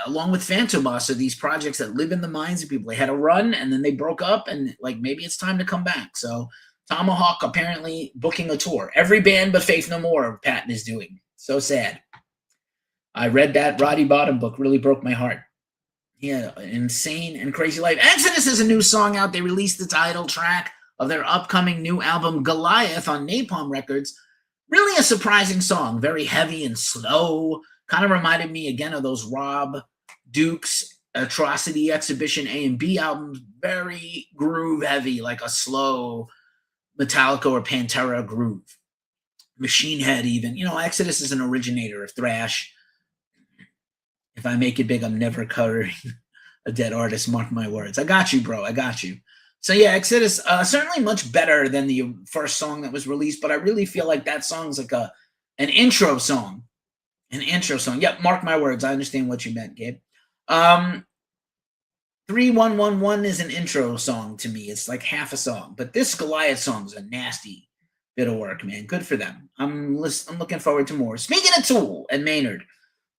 along with Phantomos, are these projects that live in the minds of people. They had a run and then they broke up, and like maybe it's time to come back. So Tomahawk apparently booking a tour. Every band but Faith No More Patton is doing. So sad. I read that Roddy Bottom book. Really broke my heart. Yeah, insane and crazy life. Exodus is a new song out. They released the title track of their upcoming new album, Goliath, on Napalm Records. Really a surprising song. Very heavy and slow. Kind of reminded me again of those Rob Dukes Atrocity Exhibition A and B albums. Very groove heavy, like a slow Metallica or Pantera groove. Machine Head even. Exodus is an originator of thrash. If I make it big, I'm never covering a dead artist. Mark my words. I got you, bro. I got you. So yeah, Exodus, certainly much better than the first song that was released, but I really feel like that song's like an intro song. An intro song. Yep, mark my words. I understand what you meant, Gabe. 3111 is an intro song to me. It's like half a song. But this Goliath song is a nasty bit of work, man. Good for them. I'm looking forward to more. Speaking of Tool and Maynard,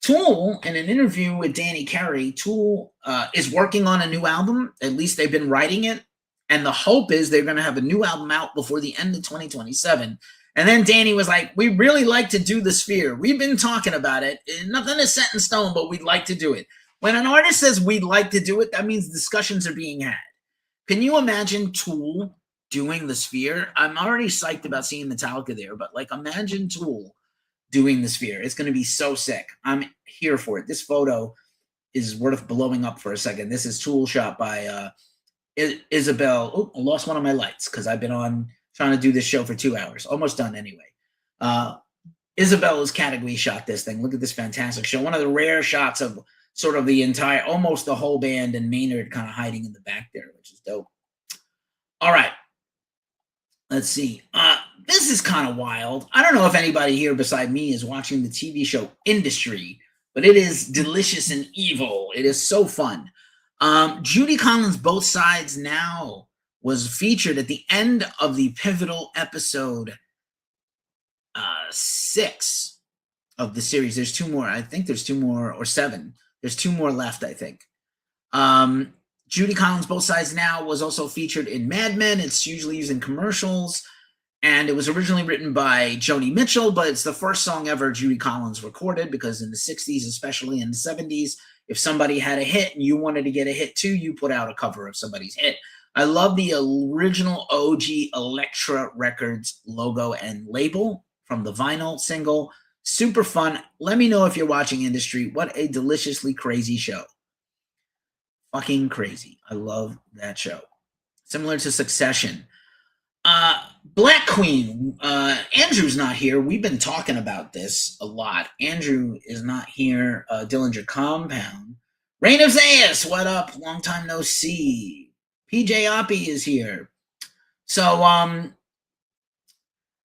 Tool, in an interview with Danny Carey, Tool is working on a new album. At least they've been writing it. And the hope is they're going to have a new album out before the end of 2027. And then Danny was like, we really like to do the Sphere. We've been talking about it. Nothing is set in stone, but we'd like to do it. When an artist says we'd like to do it, that means discussions are being had. Can you imagine Tool doing the Sphere? I'm already psyched about seeing Metallica there, but like imagine Tool doing the Sphere. It's going to be so sick. I'm here for it. This photo is worth blowing up for a second. This is Tool shot by Isabel. Oh, I lost one of my lights because I've been on trying to do this show for 2 hours. Almost done anyway. Isabel's category shot this thing. Look at this fantastic show. One of the rare shots of sort of the entire, almost the whole band, and Maynard kind of hiding in the back there, which is dope. All right. Let's see. This is kind of wild. I don't know if anybody here beside me is watching the TV show Industry but it is delicious and evil. It is so fun. Judy Collins' Both Sides Now was featured at the end of the pivotal episode 6 of the series. There's 2 more. I think there's 2 more, or 7. There's 2 more left, I think. Judy Collins' Both Sides Now was also featured in Mad Men. It's usually used in commercials. And it was originally written by Joni Mitchell, but it's the first song ever Judy Collins recorded, because in the 60s, especially in the 70s, if somebody had a hit and you wanted to get a hit too, you put out a cover of somebody's hit. I love the original OG Elektra Records logo and label from the vinyl single. Super fun. Let me know if you're watching Industry. What a deliciously crazy show. Fucking crazy. I love that show. Similar to Succession. Black Queen. Andrew's not here. We've been talking about this a lot. Andrew is not here. Dillinger Compound. Reign of Zayas, what up? Long time no see. PJ Oppie is here. So,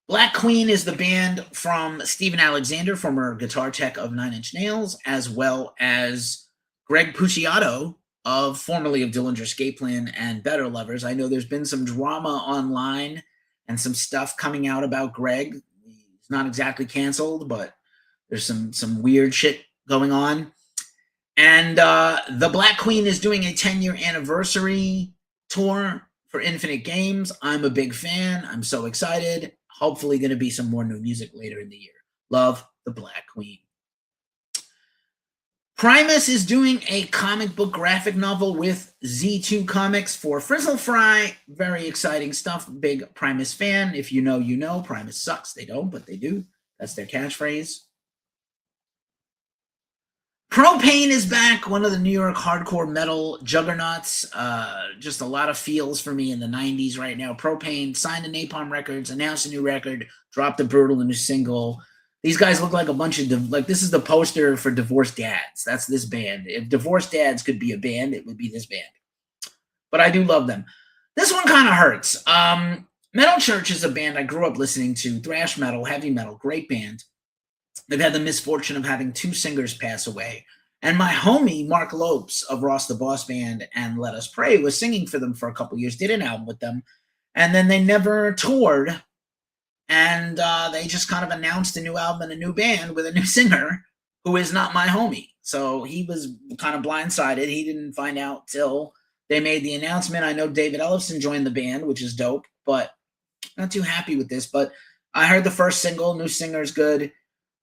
Black Queen is the band from Steven Alexander, former guitar tech of Nine Inch Nails, as well as Greg Puciato, formerly of Dillinger Escape Plan and Better Lovers. I know there's been some drama online and some stuff coming out about Greg. He's not exactly canceled, but there's some weird shit going on. And the Black Queen is doing a 10-year anniversary tour for Infinite Games. I'm a big fan. I'm so excited. Hopefully going to be some more new music later in the year. Love the Black Queen. Primus is doing a comic book graphic novel with Z2 Comics for Frizzle Fry. Very exciting stuff. Big Primus fan. If you know, you know. Primus sucks. They don't, but they do. That's their catchphrase. Propane is back, one of the New York hardcore metal juggernauts. Just a lot of feels for me in the 90s right now. Propane signed to Napalm Records, announced a new record, dropped a brutal new single. These guys look like a bunch of, this is the poster for Divorced Dads. That's this band. If Divorced Dads could be a band, it would be this band. But I do love them. This one kind of hurts. Metal Church is a band I grew up listening to. Thrash metal, heavy metal, great band. They've had the misfortune of having 2 singers pass away. And my homie, Mark Lopes of Ross the Boss Band and Let Us Pray, was singing for them for a couple years, did an album with them. And then they never toured. And they just kind of announced a new album and a new band with a new singer who is not my homie. So he was kind of blindsided. He didn't find out till they made the announcement. I know David Ellefson joined the band, which is dope, but not too happy with this. But I heard the first single, new singer's good.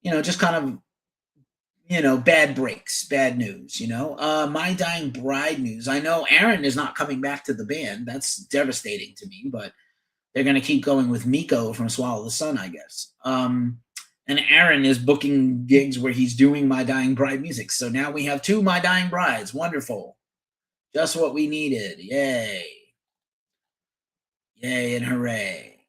Just kind of, bad breaks, bad news, My Dying Bride news. I know Aaron is not coming back to the band. That's devastating to me, but they're going to keep going with Miko from Swallow the Sun, I guess. And Aaron is booking gigs where he's doing My Dying Bride music. So now we have 2 My Dying Brides. Wonderful. Just what we needed. Yay. Yay and hooray.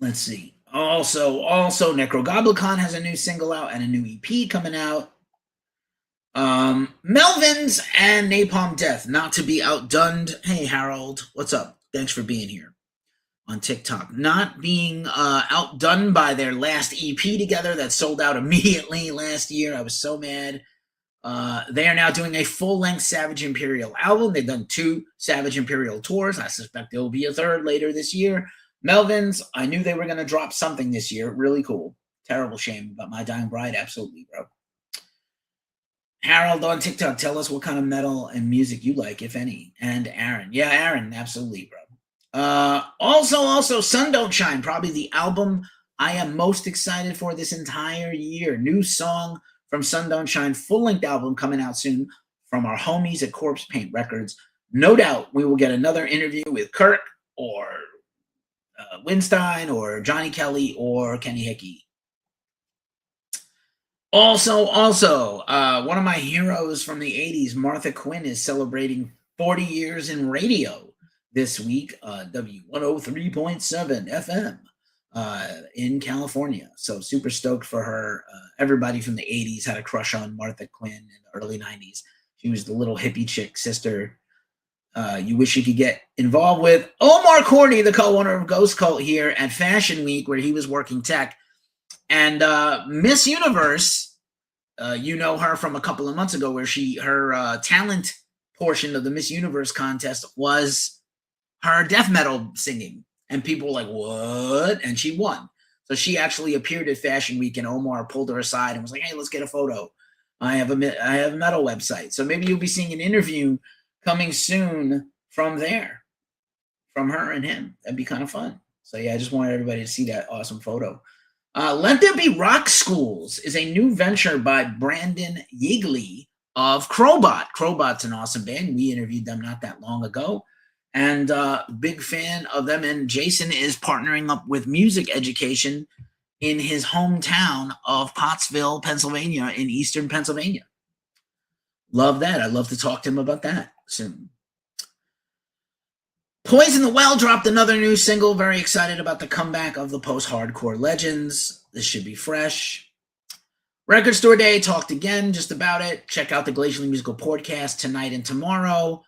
Let's see. Also, Necrogoblicon has a new single out and a new EP coming out. Melvins and Napalm Death, not to be outdunned. Hey, Harold, what's up? Thanks for being here on TikTok. Not being outdone by their last EP together that sold out immediately last year. I was so mad. They are now doing a full-length Savage Imperial album. They've done 2 Savage Imperial tours. I suspect there will be a 3rd later this year. Melvins, I knew they were going to drop something this year. Really cool. Terrible shame about My Dying Bride. Absolutely, bro. Harold on TikTok, tell us what kind of metal and music you like, if any. And Aaron. Yeah, Aaron, absolutely, bro. Also, Sun Don't Shine, probably the album I am most excited for this entire year. New song from Sun Don't Shine, full-length album coming out soon from our homies at Corpse Paint Records. No doubt we will get another interview with Kirk or Winstein or Johnny Kelly or Kenny Hickey. Also, one of my heroes from the 80s, Martha Quinn, is celebrating 40 years in radio this week, W103.7 FM in California. So super stoked for her. Everybody from the 80s had a crush on Martha Quinn in the early 90s. She was the little hippie chick sister you wish you could get involved with. Omar Corney, the co-owner of Ghost Cult, here at Fashion Week, where he was working tech. And Miss Universe, you know her from a couple of months ago, where her talent portion of the Miss Universe contest was her death metal singing, and people were like, "What?" And she won. So she actually appeared at Fashion Week, and Omar pulled her aside and was like, "Hey, let's get a photo. I have a metal website, so maybe you'll be seeing an interview coming soon from there, from her and him. That'd be kind of fun." So yeah, I just wanted everybody to see that awesome photo. Let There Be Rock Schools is a new venture by Brandon Yeagley of Crowbot. Crowbot's an awesome band. We interviewed them not that long ago, and big fan of them. And Jason is partnering up with Music Education in his hometown of Pottsville, Pennsylvania, in eastern Pennsylvania. Love that. I'd love to talk to him about that soon. Poison the Well dropped another new single. Very excited about the comeback of the post-hardcore legends. This should be fresh. Record Store Day, talked again just about it. Check out the Glacially Musical podcast tonight and tomorrow.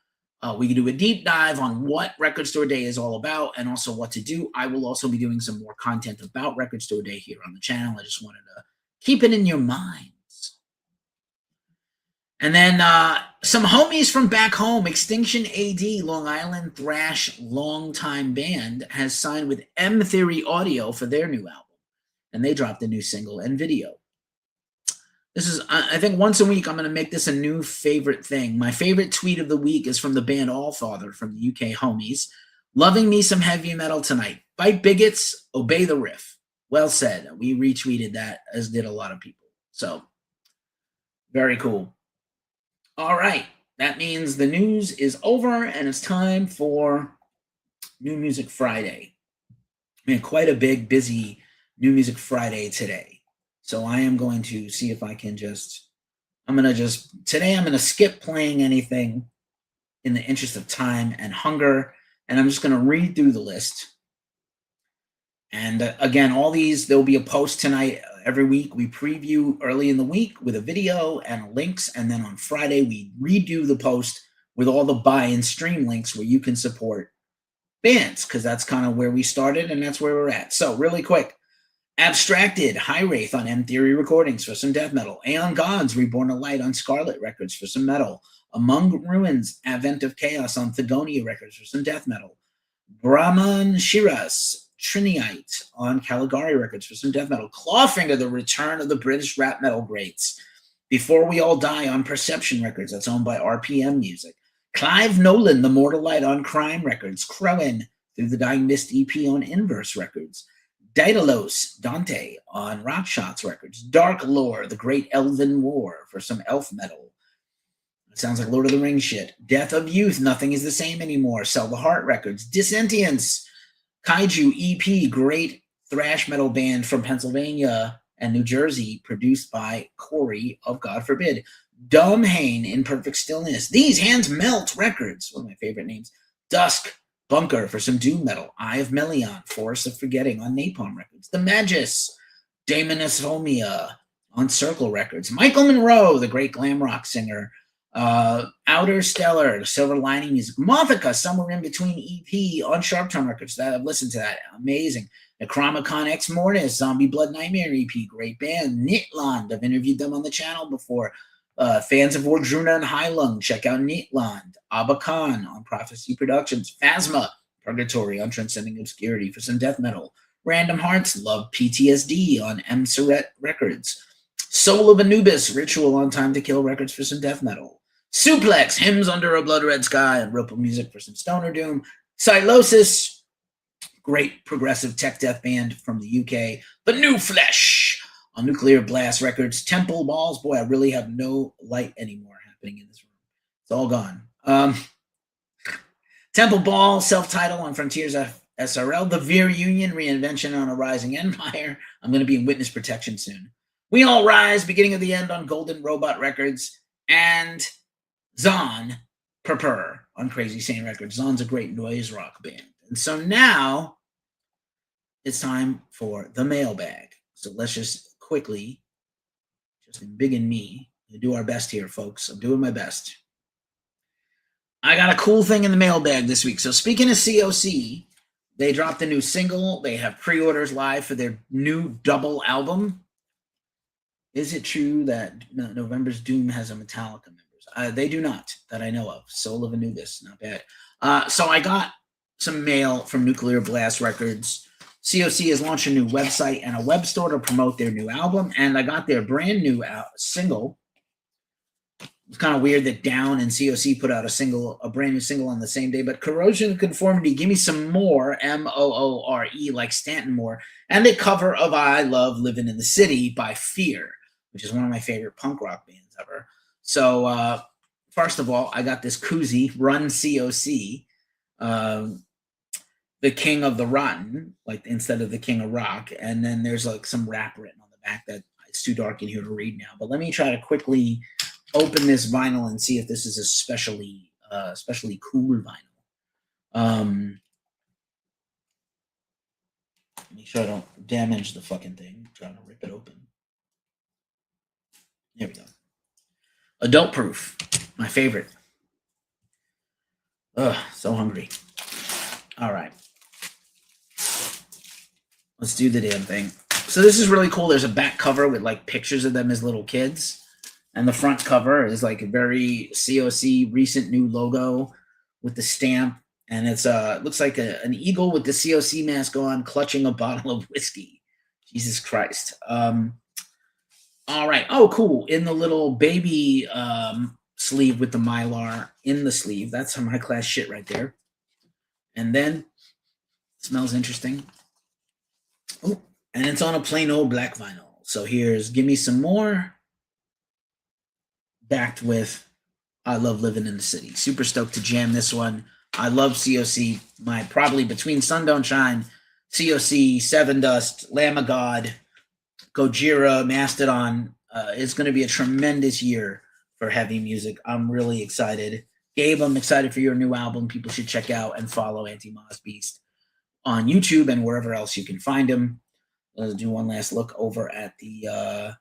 We can do a deep dive on what Record Store Day is all about and also what to do. I will also be doing some more content about Record Store Day here on the channel. I just wanted to keep it in your minds. And then some homies from back home, Extinction AD, Long Island thrash longtime band, has signed with M Theory Audio for their new album. And they dropped a new single and video. This is, I think once a week, I'm going to make this a new favorite thing. My favorite tweet of the week is from the band Allfather from the UK homies. Loving me some heavy metal tonight. Fight bigots, obey the riff. Well said. We retweeted that, as did a lot of people. So, very cool. All right. That means the news is over, and it's time for New Music Friday. I mean, quite a big, busy New Music Friday today. So I am going to see if I can today I'm going to skip playing anything in the interest of time and hunger, and I'm just going to read through the list. And again, all these, there'll be a post tonight. Every week we preview early in the week with a video and links, and then on Friday we redo the post with all the buy and stream links where you can support bands, because that's kind of where we started and that's where we're at. So really quick. Abstracted, High Wraith on M Theory Recordings for some death metal. Aeon Gods, Reborn of Light on Scarlet Records for some metal. Among Ruins, Advent of Chaos on Thigonia Records for some death metal. Brahman Shiras, Triniite on Caligari Records for some death metal. Clawfinger, the return of the British rap metal greats. Before We All Die on Perception Records, that's owned by RPM Music. Clive Nolan, The Mortal Light on Crime Records. Crowin, Through the Dying Mist EP on Inverse Records. Daedalus, Dante on Rock Shots Records. Dark Lore, The Great Elven War for some elf metal. It sounds like Lord of the Rings shit. Death of Youth, Nothing is the Same Anymore. Sell the Heart Records. Dissentience, Kaiju EP, great thrash metal band from Pennsylvania and New Jersey, produced by Corey of God Forbid. Dumbhane, In Perfect Stillness. These Hands Melt Records, one of my favorite names. Dusk, Bunker for some doom metal. Eye of Melion, Forest of Forgetting on Napalm Records. The Magus, Daemonosomia on Circle Records. Michael Monroe, the great glam rock singer. Outer Stellar, Silver Lining Music. Mothica, Somewhere in Between EP on Sharptone Records. I've listened to that. Amazing. Necromicon Ex Mortis, Zombie Blood Nightmare EP. Great band. Nitland, I've interviewed them on the channel before. Fans of Wardruna and Heilung, check out Nitland. Abba Khan on Prophecy Productions. Phasma, Purgatory on Transcending Obscurity for some death metal. Random Hearts, Love PTSD on M. Surrett Records. Soul of Anubis, Ritual on Time to Kill Records for some death metal. Suplex, Hymns Under a Blood Red Sky on Ripple Music for some stoner doom. Silosis, great progressive tech death band from the UK. The New Flesh on Nuclear Blast Records. Temple Balls, boy, I really have no light anymore happening in this room. It's all gone. Temple Ball, self-titled on Frontiers SRL. The Veer Union, Reinvention on a Rising Empire. I'm going to be in witness protection soon. We All Rise, Beginning of the End on Golden Robot Records. And Zon, Purpur on Crazy Sane Records. Zon's a great noise rock band. And so now it's time for the mailbag. So let's just quickly, just in Big and Me, do our best here, folks. I'm doing my best. I got a cool thing in the mailbag this week. So speaking of COC, They dropped a new single. They have pre-orders live for their new double album. Is it true that November's Doom has a Metallica members? They do not, that I know of. Soul of Anubis, not bad. So I got some mail from Nuclear Blast Records. COC has launched a new website and a web store to promote their new album, and I got their brand new single. It's kind of weird that Down and COC put out a brand new single on the same day, but Corrosion of Conformity, Give Me Some More, Moore, like Stanton Moore, and a cover of I Love Living in the City by Fear, which is one of my favorite punk rock bands ever. So, first of all, I got this koozie, Run COC, the King of the Rotten, like instead of the King of Rock, and then there's like some rap written on the back that it's too dark in here to read now. But let me try to quickly open this vinyl and see if this is a especially cool vinyl. Make sure I don't damage the fucking thing. I'm trying to rip it open. There we go. Adult proof, my favorite. Ugh, so hungry. All right. Let's do the damn thing. So this is really cool. There's a back cover with like pictures of them as little kids. And the front cover is like a very COC recent new logo with the stamp. And it's looks like an eagle with the COC mask on, clutching a bottle of whiskey. Jesus Christ. All right. Oh, cool. In the little baby sleeve with the Mylar in the sleeve. That's some high-class shit right there. And then, smells interesting. Oh, and it's on a plain old black vinyl. So here's Give Me Some More, backed with I Love Living in the City. Super stoked to jam this one. I love COC. Probably between Sun Don't Shine, COC, Seven Dust, Lamb of God, Gojira, Mastodon. It's going to be a tremendous year for heavy music. I'm really excited. Gabe, I'm excited for your new album. People should check out and follow Anti-Moss Beast on YouTube and wherever else you can find him. Let's do one last look over at the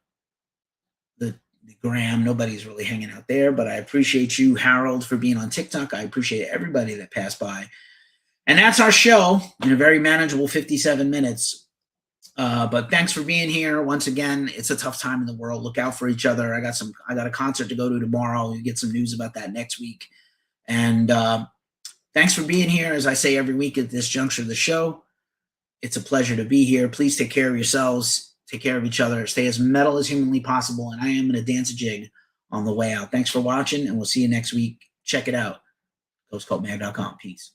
gram. Nobody's really hanging out there, but I appreciate you, Harold, for being on TikTok. I appreciate everybody that passed by. And that's our show in a very manageable 57 minutes. But thanks for being here. Once again, it's a tough time in the world. Look out for each other. I got a concert to go to tomorrow. We'll get some news about that next week. And thanks for being here. As I say every week at this juncture of the show, it's a pleasure to be here. Please take care of yourselves. Take care of each other. Stay as metal as humanly possible. And I am going to dance a jig on the way out. Thanks for watching, and we'll see you next week. Check it out. GhostCultMag.com. Peace.